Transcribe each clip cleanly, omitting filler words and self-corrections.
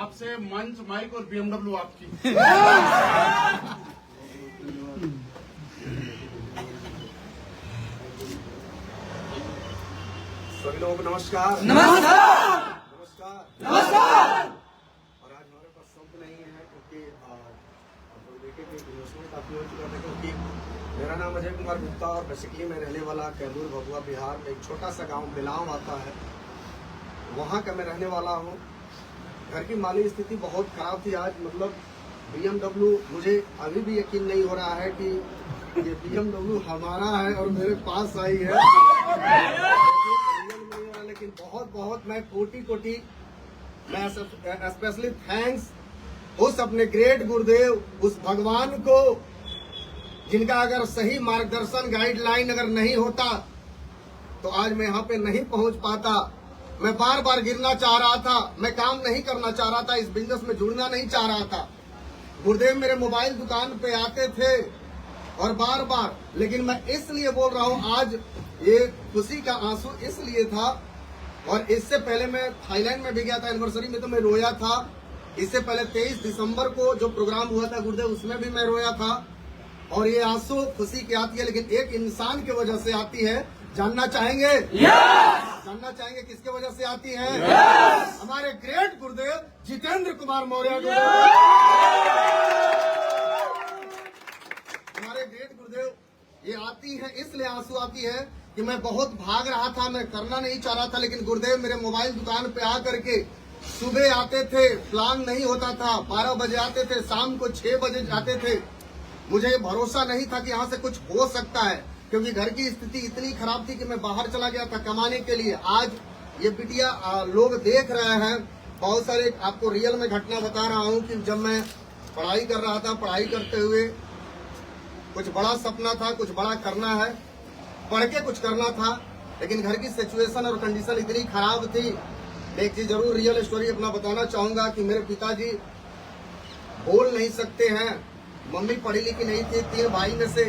आपसे मंच, माइक और BMW आपकी। सभी लोगों को नमस्कार। नमस्कार। नमस्कार। नमस्कार। और आज हमारे पास शब्द नहीं है क्योंकि आप देखे कि इन्वेस्टमेंट काफी हो चुका था, क्योंकि मेरा नाम अजय कुमार गुप्ता और बेसिकली मैं रहने वाला कैमूर भभुआ बिहार में एक छोटा सा गांव बिलाव आता है, वहाँ का मैं रहने वाला हूँ। घर की माली स्थिति बहुत खराब थी। आज मतलब BMW, मुझे अभी भी यकीन नहीं हो रहा है कि ये BMW हमारा है और मेरे पास आई है। लेकिन बहुत बहुत मैं कोटि मैं स्पेशली थैंक्स उस अपने ग्रेट गुरुदेव, उस भगवान को, जिनका अगर सही मार्गदर्शन गाइडलाइन अगर नहीं होता तो आज मैं यहाँ पे नहीं पहुंच पाता। मैं बार बार गिरना चाह रहा था, मैं काम नहीं करना चाह रहा था, इस बिजनेस में जुड़ना नहीं चाह रहा था। गुरुदेव मेरे मोबाइल दुकान पे आते थे और बार बार, लेकिन मैं इसलिए बोल रहा हूँ आज ये खुशी का आंसू इसलिए था। और इससे पहले मैं थाईलैंड में भी गया था, एनिवर्सरी में तो मैं रोया था। इससे पहले 23 दिसंबर को जो प्रोग्राम हुआ था गुरुदेव, उसमें भी मैं रोया था। और ये आंसू खुशी की आती है, लेकिन एक इंसान की वजह से आती है। जानना चाहेंगे? जानना चाहेंगे किसके वजह से आती है? हमारे ग्रेट गुरुदेव जितेंद्र कुमार मौर्य। हमारे ग्रेट गुरुदेव ये आती है, इसलिए आंसू आती है कि मैं बहुत भाग रहा था, मैं करना नहीं चाह रहा था, लेकिन गुरुदेव मेरे मोबाइल दुकान पे आकर के सुबह आते थे, प्लान नहीं होता था, 12 बजे आते थे, शाम को 6 बजे जाते थे। मुझे भरोसा नहीं था कि यहाँ से कुछ हो सकता है, क्योंकि घर की स्थिति इतनी खराब थी कि मैं बाहर चला गया था कमाने के लिए। आज ये बिटिया लोग देख रहे हैं, बहुत सारे आपको रियल में घटना बता रहा हूँ कि जब मैं पढ़ाई कर रहा था, पढ़ाई करते हुए कुछ बड़ा सपना था, कुछ बड़ा करना है, पढ़ के कुछ करना था, लेकिन घर की सिचुएशन और कंडीशन इतनी खराब थी। एक चीज जरूर रियल स्टोरी अपना बताना चाहूंगा कि मेरे पिताजी बोल नहीं सकते हैं, मम्मी पढ़ी लिखी नहीं थी, 3 भाई में से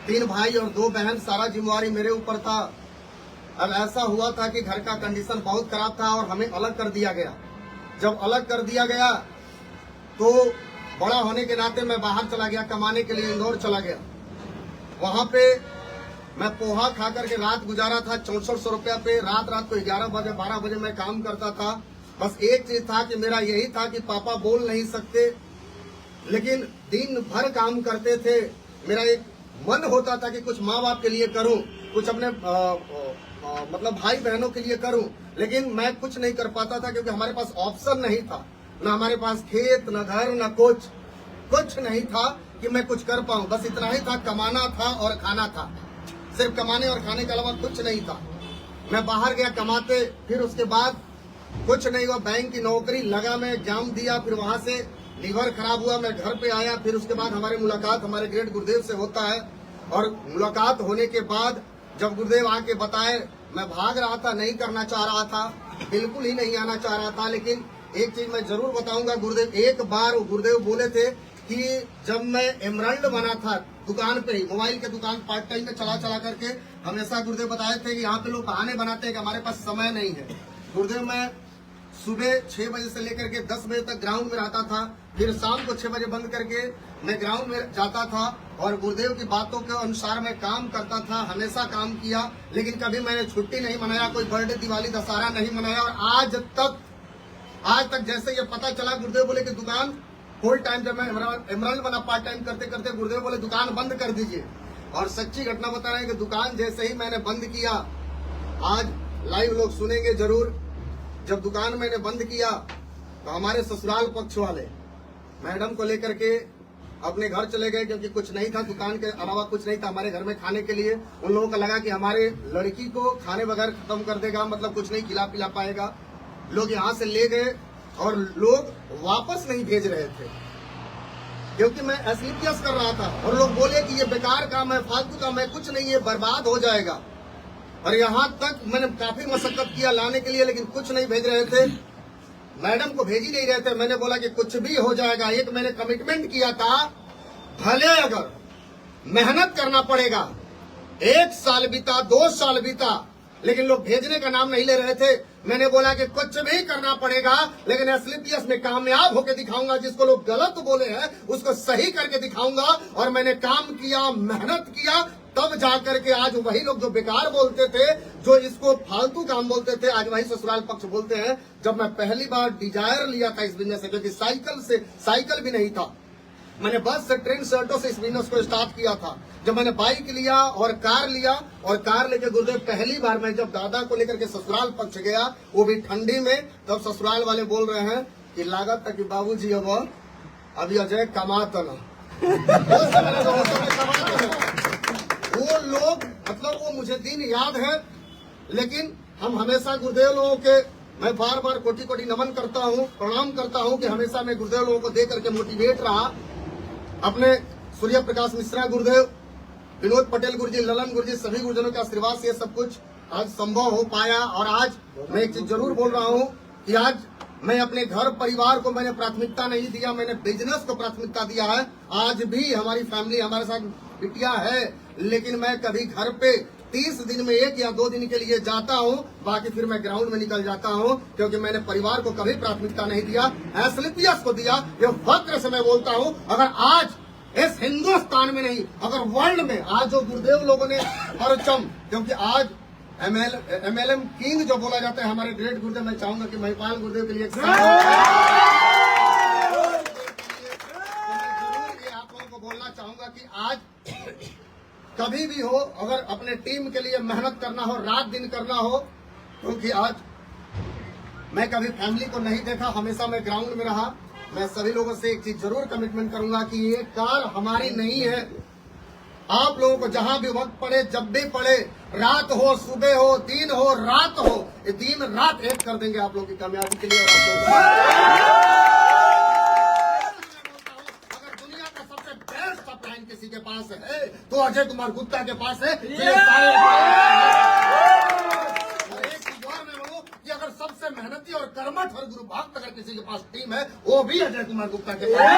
3 भाई और 2 बहन, सारा जिम्मेवारी मेरे ऊपर था। अब ऐसा हुआ था कि घर का कंडीशन बहुत खराब था और हमें अलग कर दिया गया। जब अलग कर दिया गया तो बड़ा होने के नाते मैं बाहर चला गया कमाने के लिए, इंदौर चला गया। वहां पे मैं पोहा खा करके रात गुजारा था 6400 रुपया पे। रात को 11 बजे 12 बजे मैं काम करता था। बस एक चीज था कि मेरा यही था कि पापा बोल नहीं सकते, लेकिन दिन भर काम करते थे। मेरा एक मन होता था कि कुछ माँ बाप के लिए करूं, कुछ अपने मतलब भाई बहनों के लिए करूं, लेकिन मैं कुछ नहीं कर पाता था क्योंकि हमारे पास ऑप्शन नहीं था। न हमारे पास खेत, न घर, न कुछ नहीं था कि मैं कुछ कर पाऊं। बस इतना ही था, कमाना था और खाना था। सिर्फ कमाने और खाने के अलावा कुछ नहीं था। मैं बाहर गया कमाते, फिर उसके बाद कुछ नहीं हुआ। बैंक की नौकरी लगा, मैं एग्जाम दिया, फिर वहां से लीवर खराब हुआ, मैं घर पे आया। फिर उसके बाद हमारी मुलाकात हमारे ग्रेट गुरुदेव से होता है, और मुलाकात होने के बाद जब गुरुदेव आके बताए, मैं भाग रहा था, नहीं करना चाह रहा था, बिल्कुल ही नहीं आना चाह रहा था। लेकिन एक चीज मैं जरूर बताऊंगा, गुरुदेव एक बार गुरुदेव बोले थे कि जब मैं एमराल्ड बना था दुकान पे ही, मोबाइल के दुकान पार्ट टाइम में चला करके, हमेशा गुरुदेव बताए थे कि यहाँ पे लोग बहाने बनाते हैं कि हमारे पास समय नहीं है। गुरुदेव मैं सुबह 6 बजे से लेकर के 10 बजे तक ग्राउंड में रहता था, फिर शाम को 6 बजे बंद करके मैं ग्राउंड में जाता था और गुरुदेव की बातों के अनुसार मैं काम करता था। हमेशा काम किया, लेकिन कभी मैंने छुट्टी नहीं मनाया, कोई बर्थडे, दिवाली, दशहरा नहीं मनाया। और आज तक जैसे ये पता चला, गुरुदेव बोले कि दुकान फुल टाइम, जब मैं एमराल्ड बना पार्ट टाइम करते करते, गुरुदेव बोले दुकान बंद कर दीजिए। और सच्ची घटना बता रहे हैं कि दुकान जैसे ही मैंने बंद किया, आज लाइव लोग सुनेंगे जरूर, जब दुकान मैंने बंद किया तो हमारे ससुराल पक्ष वाले मैडम को लेकर के अपने घर चले गए, क्योंकि कुछ नहीं था, दुकान के अलावा कुछ नहीं था हमारे घर में खाने के लिए। उन लोगों को लगा कि हमारे लड़की को खाने बगैर खत्म कर देगा, मतलब कुछ नहीं खिला पिला पाएगा। लोग यहाँ से ले गए और लोग वापस नहीं भेज रहे थे, क्योंकि मैं एसलीपियस कर रहा था। और लोग बोले कि ये बेकार काम है, फालतू काम है, कुछ नहीं, ये बर्बाद हो जाएगा। और यहाँ तक मैंने काफी मशक्कत किया लाने के लिए, लेकिन कुछ नहीं भेज रहे थे, मैडम को भेज ही नहीं रहे थे। मैंने बोला कि कुछ भी हो जाएगा। एक मैंने कमिटमेंट किया था, भले अगर मेहनत करना पड़ेगा, 1 साल बीता, 2 साल बीता, लेकिन लोग भेजने का नाम नहीं ले रहे थे। मैंने बोला कि कुछ भी करना पड़ेगा, लेकिन एसलीपीएस में कामयाब होकर दिखाऊंगा। जिसको लोग गलत बोले हैं उसको सही करके दिखाऊंगा। और मैंने काम किया, मेहनत किया, तब जाकर के आज वही लोग जो बेकार बोलते थे, जो इसको फालतू काम बोलते थे, आज वही ससुराल पक्ष बोलते हैं। जब मैं पहली बार डिजायर लिया था इस बिजनेस से, क्योंकि साइकिल भी नहीं था, मैंने बस से, ट्रेन से, ऑटो से इस बिजनेस को स्टार्ट किया था। जब मैंने बाइक लिया और कार लिया, और कार लेके गुरुदेव पहली बार मैं जब दादा को लेकर के ससुराल पक्ष गया, वो भी ठंडी में, तब ससुराल वाले बोल रहे हैं कि लागत तक कि बाबूजी अब अभी अजय कमाता ना। वो लोग, मतलब वो मुझे दिन याद है, लेकिन हम हमेशा गुरुदेव लोगों के, मैं बार बार कोटि कोटि नमन करता हूँ, प्रणाम करता हूँ कि हमेशा मैं गुरुदेव लोगों को देख करके मोटिवेट रहा। अपने सूर्य प्रकाश मिश्रा गुरुदेव, विनोद पटेल गुरुजी, ललन गुरुजी, सभी गुरुजनों के आशीर्वाद से ये सब कुछ आज संभव हो पाया। और आज मैं एक चीज जरूर बोल रहा हूँ कि आज मैं अपने घर परिवार को मैंने प्राथमिकता नहीं दिया, मैंने बिजनेस को प्राथमिकता दिया है। आज भी हमारी फैमिली हमारे साथ बिटिया है, लेकिन मैं कभी घर पे 30 दिन में 1 या 2 दिन के लिए जाता हूँ, बाकी फिर मैं ग्राउंड में निकल जाता हूँ, क्योंकि मैंने परिवार को कभी प्राथमिकता नहीं दिया, एसलीपीएस को दिया। ये वक्र से मैं बोलता हूँ, अगर आज इस हिंदुस्तान में नहीं, अगर वर्ल्ड में आज जो गुरुदेव लोगों ने परचम, क्योंकि आज MLM किंग जो बोला जाता है हमारे ग्रेट गुरुदेव, मैं चाहूंगा कि महिपाल गुरुदेव के लिए एक आप लोगों को बोलना चाहूंगा कि आज कभी भी हो, अगर अपने टीम के लिए मेहनत करना हो, रात दिन करना हो, क्योंकि आज मैं कभी फैमिली को नहीं देखा, हमेशा मैं ग्राउंड में रहा। मैं सभी लोगों से एक चीज जरूर कमिटमेंट करूंगा कि ये कार हमारी नहीं है। आप लोगों को जहां भी वक्त पड़े, जब भी पड़े, रात हो, सुबह हो, दिन हो, रात हो, ये दिन रात एक कर देंगे आप लोगों की कामयाबी के लिए। और आप लोगों अगर दुनिया का सबसे बेस्ट अपलाइन किसी के पास है तो अजय कुमार गुप्ता के पास है। अगर सबसे मेहनती और कर्मठ और गुरु भक्त अगर किसी के पास टीम है, वो भी अजय कुमार गुप्ता के पास।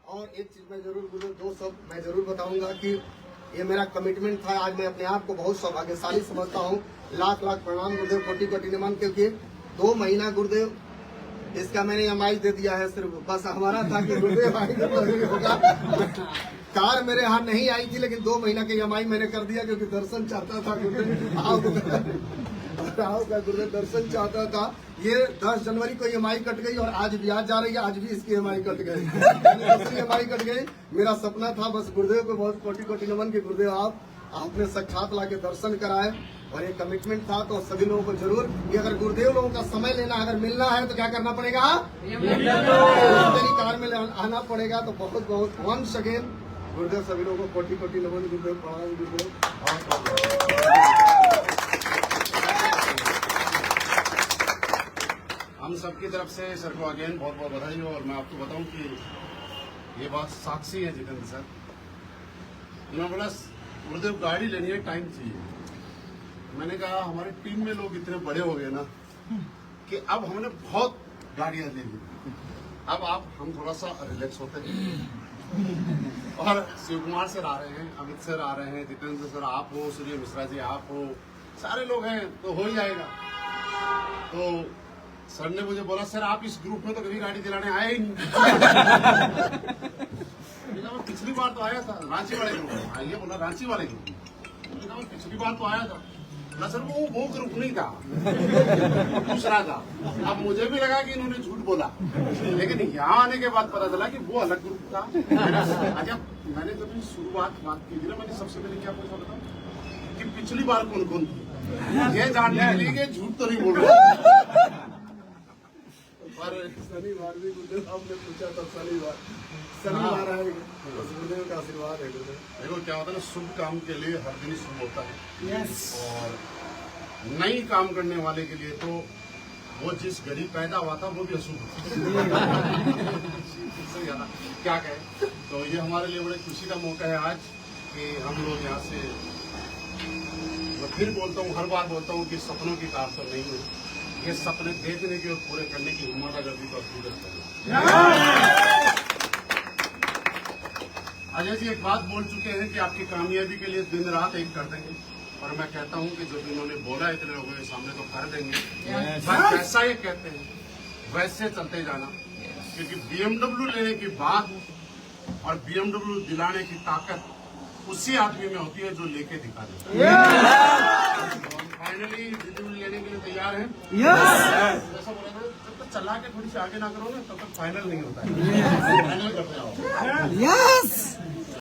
और एक चीज मैं जरूर दो सब मैं जरूर बताऊंगा कि ये मेरा कमिटमेंट था। आज मैं अपने आप को बहुत सौभाग्यशाली समझता हूँ। लाख लाख प्रणाम गुरुदेव, कोटि कोटि नमन, क्योंकि 2 महीना गुरुदेव इसका मैंने EMI दे दिया है। सिर्फ बस हमारा था कि गुरुदेव आएंगे तो ही होगा। कार मेरे यहाँ नहीं आई थी, लेकिन 2 महीना के EMI मैंने कर दिया, क्योंकि दर्शन चाहता था गुरुदेव, आओ का गुरुदेव दर्शन चाहता था। ये 10 जनवरी को EMI कट गई और आज ब्याज जा रही है, आज भी इसकी EMI कट गई, दूसरी EMI कट गई। मेरा सपना था बस गुरुदेव को बहुत कोटि कोटि नमन के गुरुदेव आपने साक्षात ला के दर्शन कराए, और ये कमिटमेंट था। तो सभी लोगों को जरूर, ये अगर गुरुदेव लोगों का समय लेना, अगर मिलना है तो क्या करना पड़ेगा, कार में आना पड़ेगा। तो बहुत बहुत वंस अगेन गुरुदेव सभी लोगों को कोटि कोटि नमन, गुरुदेव प्रणाम गुरुदेव। हम सबकी तरफ से सर को अगेन बहुत बहुत बधाई हो। और मैं आपको बताऊं कि ये बात साक्षी है जितेंद्र सर, उन्होंने बोला गुरुदेव गाड़ी लेनी है, टाइम चाहिए। मैंने कहा हमारी टीम में लोग इतने बड़े हो गए ना कि अब हमने बहुत गाड़ियां ले ली, अब हम थोड़ा सा रिलैक्स होते हैं। और शिव कुमार सर आ रहे हैं, अमित सर आ रहे हैं, जितेंद्र सर आप हो, सूर्य मिश्रा जी आप हो, सारे लोग हैं तो हो ही जाएगा। तो सर ने मुझे बोला सर आप इस ग्रुप में तो कभी गाड़ी दिलाने आए ही नहीं। मैं पिछली बार तो आया था रांची वाले ग्रुप में, आइए बोला रांची वाले ग्रुप में, मैं पिछली बार तो आया था ना सर, वो ग्रुप नहीं था, दूसरा था। अब मुझे भी लगा कि इन्होंने झूठ बोला, लेकिन यहाँ आने के बाद पता चला कि वो अलग ग्रुप था। अच्छा मैंने जब शुरुआत बात की थी ना, मैंने सबसे पहले क्या पूछा बताऊं कि पिछली बार कौन कौन थी, ये जानने के लिए झूठ तो नहीं बोल रहा। पर शनिवार भी गुरुदेव आपने पूछा था, शनिवार है, गुरुदेव का आशीर्वाद है। गुरुदेव देखो क्या होता है ना, शुभ काम के लिए हर दिन शुभ होता है। और नई काम करने वाले के लिए तो वो जिस घड़ी पैदा हुआ था वो भी अशुभ क्या कहे। तो ये हमारे लिए बड़े खुशी का मौका है आज कि हम लोग यहाँ से, मैं फिर बोलता हूँ, हर बार बोलता हूँ कि सपनों की कार तो नहीं है, ये सपने देखने की और पूरे करने की हिम्मत अगर भी तो अजय जी एक बात बोल चुके हैं कि आपकी कामयाबी के लिए दिन रात एक कर देंगे। और मैं कहता हूं कि जो भी इन्होंने बोला इतने लोगों के सामने तो कर देंगे, बस जैसा ये कहते हैं वैसे चलते जाना, क्योंकि BMW लेने की बात और BMW दिलाने की ताकत उसी आदमी में होती है जो लेके दिखा दे। फाइनली BMW लेने के लिए तैयार हैं। जैसा बोला था, जब तक चला के थोड़ी सी आगे ना करो ना तब तक फाइनल नहीं होता है। फाइनल करते आओ। Yes!